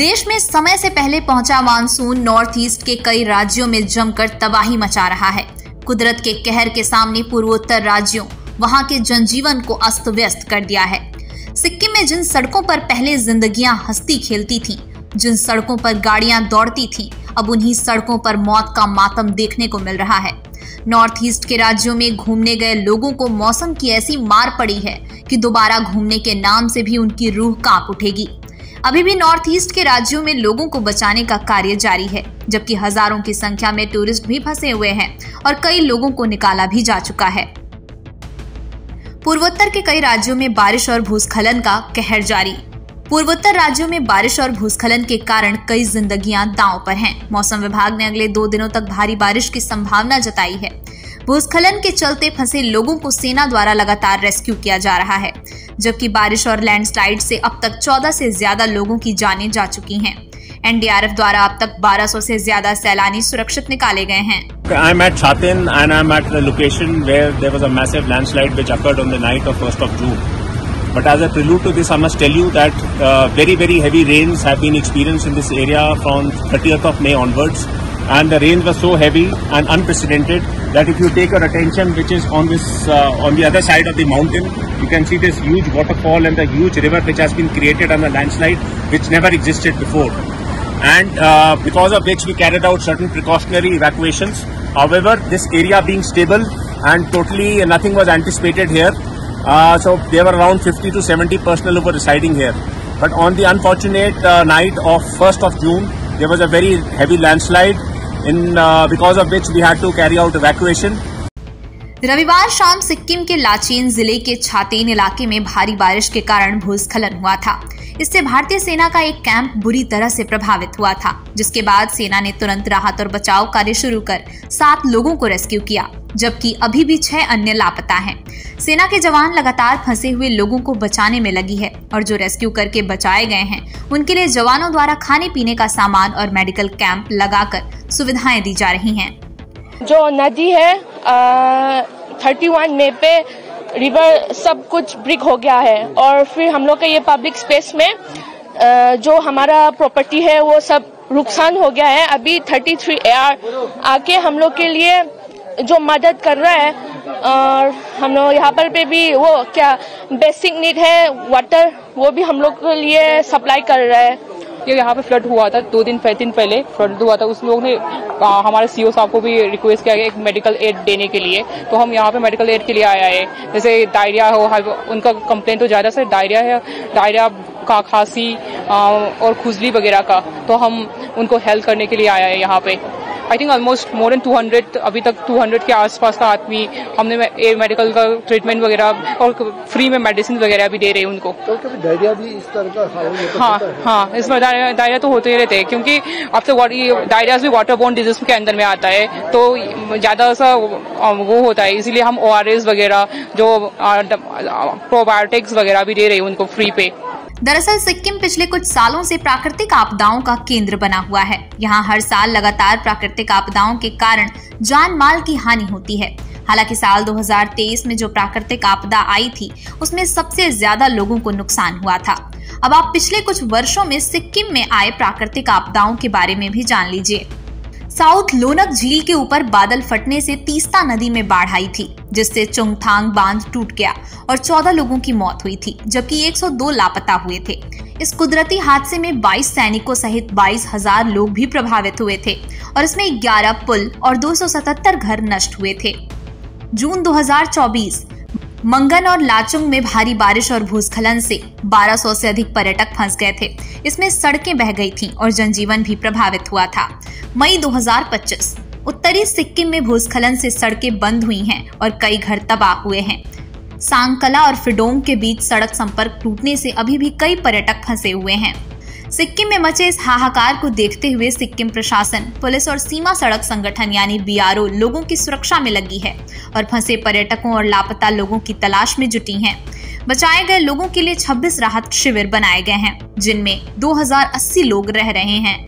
देश में समय से पहले पहुंचा मानसून नॉर्थ ईस्ट के कई राज्यों में जमकर तबाही मचा रहा है। कुदरत के कहर के सामने पूर्वोत्तर राज्यों वहां के जनजीवन को अस्त व्यस्त कर दिया है। सिक्किम में जिन सड़कों पर पहले जिंदगियां हंसती खेलती थीं, जिन सड़कों पर गाड़ियां दौड़ती थीं, अब उन्हीं सड़कों पर मौत का मातम देखने को मिल रहा है। नॉर्थ ईस्ट के राज्यों में घूमने गए लोगों को मौसम की ऐसी मार पड़ी है कि दोबारा घूमने के नाम से भी उनकी रूह कांप उठेगी। अभी भी नॉर्थ ईस्ट के राज्यों में लोगों को बचाने का कार्य जारी है, जबकि हजारों की संख्या में टूरिस्ट भी फंसे हुए हैं और कई लोगों को निकाला भी जा चुका है। पूर्वोत्तर के कई राज्यों में बारिश और भूस्खलन का कहर जारी। पूर्वोत्तर राज्यों में बारिश और भूस्खलन के कारण कई जिंदगियां दांव पर हैं। मौसम विभाग ने अगले 2 दिनों तक भारी बारिश की संभावना जताई है। भूस्खलन के चलते फंसे लोगों को सेना द्वारा लगातार रेस्क्यू किया जा रहा है, जबकि बारिश और लैंडस्लाइड से अब तक 14 से ज्यादा लोगों की जानें जा चुकी हैं। एनडीआरएफ द्वारा अब तक 1200 से ज्यादा सैलानी सुरक्षित निकाले गए हैं। I'm at Chatin and I'm at the location where there was a massive landslide which occurred on the night of 1st of June. But as a prelude to this, I must tell you that very heavy rains have been experienced in this area from 30th of May onwards. And the rains were so heavy and unprecedented that if you take your attention, which is on this on the other side of the mountain, you can see this huge waterfall and the huge river which has been created on the landslide, which never existed before. And because of which we carried out certain precautionary evacuations. However, this area being stable and totally nothing was anticipated here, so there were around 50 to 70 personnel who were residing here. But on the unfortunate night of 1st of June, there was a very heavy landslide, because of which we had to carry out evacuation. रविवार शाम सिक्किम के लाचेन जिले के छातेन इलाके में भारी बारिश के कारण भूस्खलन हुआ था। इससे भारतीय सेना का एक कैंप बुरी तरह से प्रभावित हुआ था, जिसके बाद सेना ने तुरंत राहत और बचाव कार्य शुरू कर 7 लोगों को रेस्क्यू किया, जबकि अभी भी 6 अन्य लापता हैं। सेना के जवान लगातार फंसे हुए लोगों को बचाने में लगी है और जो रेस्क्यू करके बचाए गए हैं उनके लिए जवानों द्वारा खाने पीने का सामान और मेडिकल कैंप लगाकर सुविधाएं दी जा रही हैं। जो नदी है 31 मई पे रिवर सब कुछ ब्रिक हो गया है और फिर हम लोग का ये पब्लिक स्पेस में जो हमारा प्रॉपर्टी है वो सब नुकसान हो गया है। अभी 33 AR आके हम लोग के लिए जो मदद कर रहा है और हम लोग यहाँ पर पे भी वो क्या बेसिक नीड है वाटर, वो भी हम लोग के लिए सप्लाई कर रहा है। ये यहाँ पे फ्लड हुआ था 3 दिन पहले फ्लड हुआ था। उस लोग ने हमारे सीओ साहब को भी रिक्वेस्ट किया एक मेडिकल एड देने के लिए, तो हम यहाँ पे मेडिकल एड के लिए आया है। जैसे डायरिया हो, उनका कंप्लेंट तो ज़्यादा से डायरिया है, डायरिया का खांसी और खुजली वगैरह का, तो हम उनको हेल्प करने के लिए आया है यहाँ पे। I think almost more than 200 अभी तक 200 के आसपास का आदमी हमने मेडिकल का ट्रीटमेंट वगैरह और फ्री में मेडिसिन वगैरह भी दे रहे हैं उनको। तो कभी डायरिया भी इस तरह का हाँ, इसमें डायरिया तो होते ही रहते हैं, क्योंकि अब तो डायरिया भी वाटर बोर्न डिजीज के अंदर में आता है, तो ज्यादा सा वो होता है, इसीलिए हम ORS वगैरह जो प्रोबायोटिक्स वगैरह भी दे रहे हैं उनको फ्री पे। दरअसल सिक्किम पिछले कुछ सालों से प्राकृतिक आपदाओं का केंद्र बना हुआ है। यहाँ हर साल लगातार प्राकृतिक आपदाओं के कारण जान माल की हानि होती है। हालांकि साल 2023 में जो प्राकृतिक आपदा आई थी उसमें सबसे ज्यादा लोगों को नुकसान हुआ था। अब आप पिछले कुछ वर्षों में सिक्किम में आए प्राकृतिक आपदाओं के बारे में भी जान लीजिए। साउथ लोनक झील के ऊपर बादल फटने से तीस्ता नदी में बाढ़ आई थी, जिससे चुंगथांग बांध टूट गया और 14 लोगों की मौत हुई थी, जबकि 102 लापता हुए थे। इस कुदरती हादसे में 22 सैनिकों सहित 22,000 लोग भी प्रभावित हुए थे और इसमें 11 पुल और 277 घर नष्ट हुए थे। जून 2024 मंगन और लाचुंग में भारी बारिश और भूस्खलन से 1200 से अधिक पर्यटक फंस गए थे। इसमें सड़कें बह गई थीं और जनजीवन भी प्रभावित हुआ था। मई 2025 उत्तरी सिक्किम में भूस्खलन से सड़कें बंद हुई हैं और कई घर तबाह हुए हैं। सांगकला और फिडोंग के बीच सड़क संपर्क टूटने से अभी भी कई पर्यटक फंसे हुए हैं। सिक्किम में मचे इस हाहाकार को देखते हुए सिक्किम प्रशासन, पुलिस और सीमा सड़क संगठन यानी BRO लोगों की सुरक्षा में लगी है और फंसे पर्यटकों और लापता लोगों की तलाश में जुटी हैं। बचाए गए लोगों के लिए 26 राहत शिविर बनाए गए हैं, जिनमें 2080 लोग रह रहे हैं।